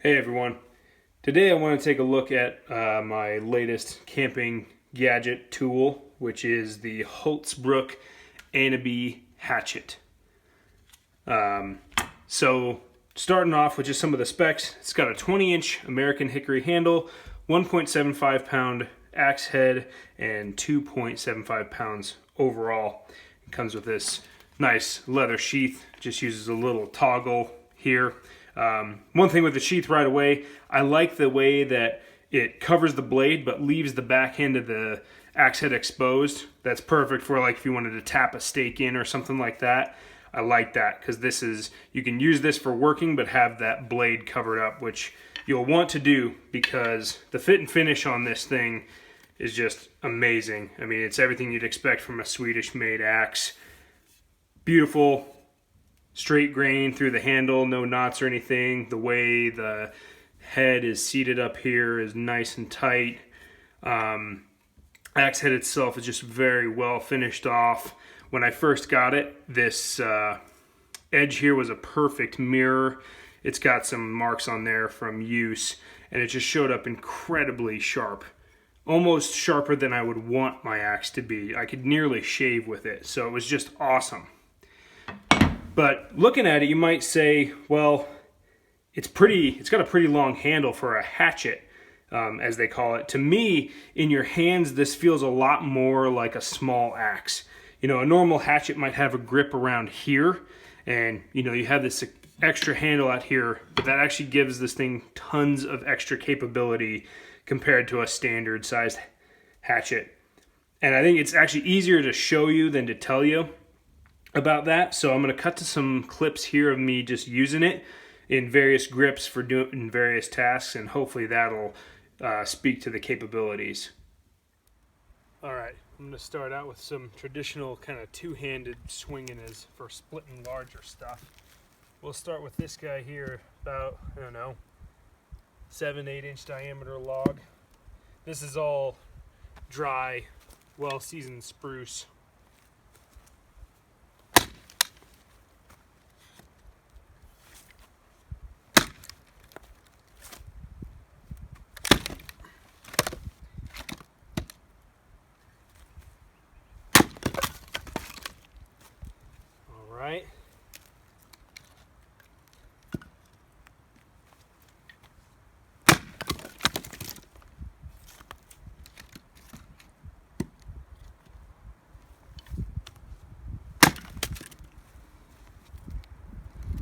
Hey everyone, today I want to take a look at my latest camping gadget tool, which is the Hults Bruk Aneby Hatchet. So starting off with just some of the specs, it's got a 20-inch American hickory handle, 1.75 pound axe head, and 2.75 pounds overall. It comes with this nice leather sheath, just uses a little toggle here. One thing with the sheath right away, I like the way that it covers the blade but leaves the back end of the axe head exposed. That's perfect for like if you wanted to tap a stake in or something like that. I like that because you can use this for working but have that blade covered up, which you'll want to do because the fit and finish on this thing is just amazing. I mean, it's everything you'd expect from a Swedish-made axe. Beautiful. Straight grain through the handle, no knots or anything. The way the head is seated up here is nice and tight. Axe head itself is just very well finished off. When I first got it, this edge here was a perfect mirror. It's got some marks on there from use, and it just showed up incredibly sharp. Almost sharper than I would want my axe to be. I could nearly shave with it, so it was just awesome. But looking at it, you might say, well, it's got a pretty long handle for a hatchet, as they call it. To me, in your hands, this feels a lot more like a small axe. You know, a normal hatchet might have a grip around here, and you have this extra handle out here, but that actually gives this thing tons of extra capability compared to a standard sized hatchet. And I think it's actually easier to show you than to tell you about that. So I'm going to cut to some clips here of me just using it in various grips for doing various tasks, and hopefully that'll speak to the capabilities. Alright, I'm going to start out with some traditional kind of two-handed swinging as for splitting larger stuff. We'll start with this guy here, about, 7-8 inch diameter log. This is all dry, well-seasoned spruce. Right.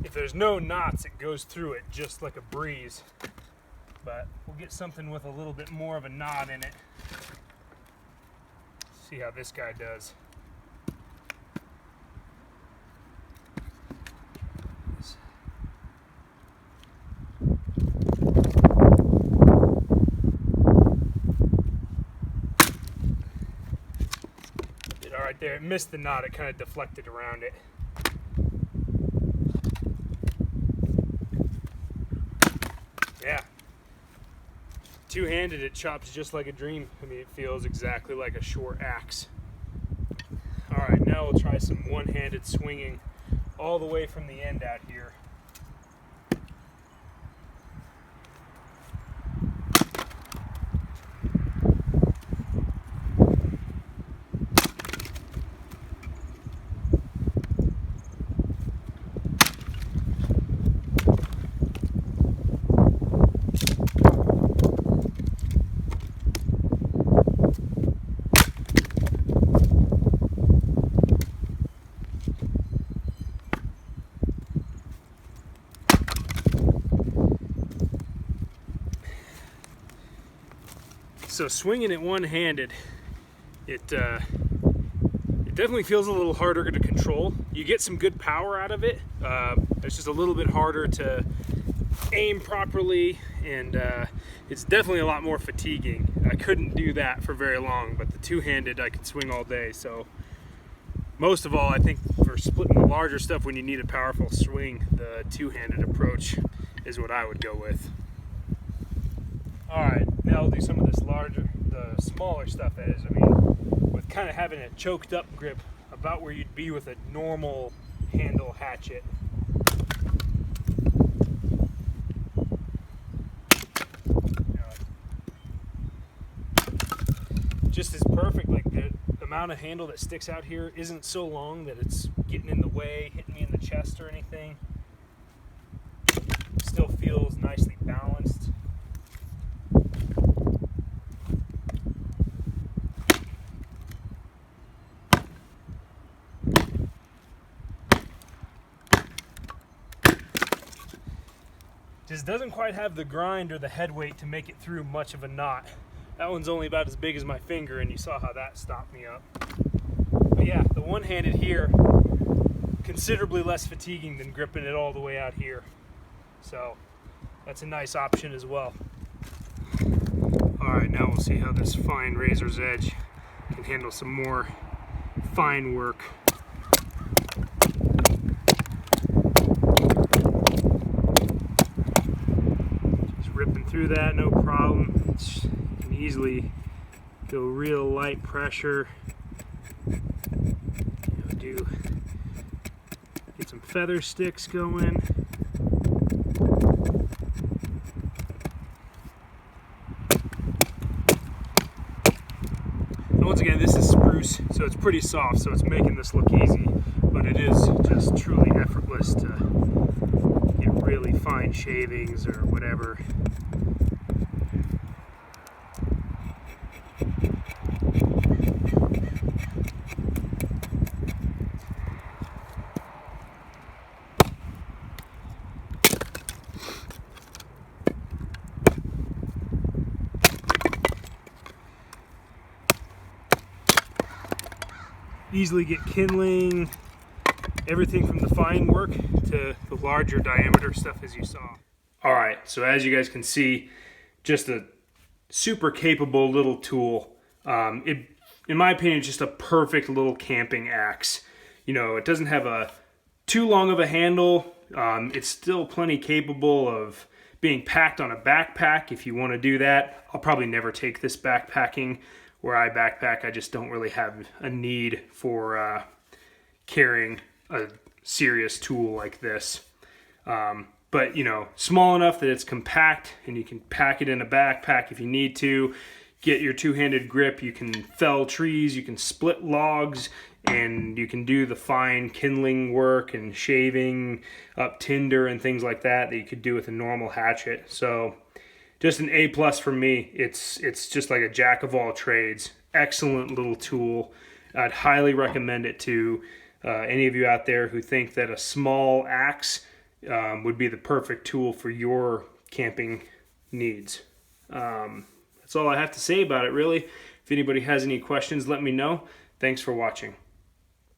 If there's no knots, it goes through it just like a breeze. But we'll get something with a little bit more of a knot in it. See how this guy does. Right there, it missed the knot, it kind of deflected around it. Yeah. Two-handed, it chops just like a dream. I mean, it feels exactly like a short axe. Alright, now we'll try some one-handed swinging all the way from the end out here. So swinging it one-handed, it definitely feels a little harder to control. You get some good power out of it. It's just a little bit harder to aim properly, and it's definitely a lot more fatiguing. I couldn't do that for very long, but the two-handed I could swing all day. So most of all, I think for splitting the larger stuff when you need a powerful swing, the two-handed approach is what I would go with. Alright, now I'll do some of the smaller stuff that is. I mean, with kind of having a choked up grip about where you'd be with a normal handle hatchet. perfect. Like the amount of handle that sticks out here isn't so long that it's getting in the way, hitting me in the chest or anything. Still feels nicely balanced. Just doesn't quite have the grind or the head weight to make it through much of a knot. That one's only about as big as my finger, and you saw how that stopped me up. But yeah, the one-handed here, considerably less fatiguing than gripping it all the way out here. So that's a nice option as well. All right, now we'll see how this fine razor's edge can handle some more fine work. Ripping through that, no problem. You can easily go real light pressure. Get some feather sticks going. And once again, this is spruce, so it's pretty soft, so it's making this look easy, but it is just truly effortless to get really fine shavings or whatever. Easily get kindling, everything from the fine work to the larger diameter stuff as you saw. All right, so as you guys can see, just a super capable little tool. In my opinion, it's just a perfect little camping axe. You know, it doesn't have too long of a handle. It's still plenty capable of being packed on a backpack if you want to do that. I'll probably never take this backpacking. Where I backpack, I just don't really have a need for carrying a serious tool like this. But, you know, small enough that it's compact and you can pack it in a backpack if you need to. Get your two-handed grip. You can fell trees, you can split logs, and you can do the fine kindling work and shaving up tinder and things like that you could do with a normal hatchet. So just an A+ for me. It's just like a jack of all trades. Excellent little tool. I'd highly recommend it to any of you out there who think that a small axe would be the perfect tool for your camping needs. That's all I have to say about it, really. If anybody has any questions, let me know. Thanks for watching.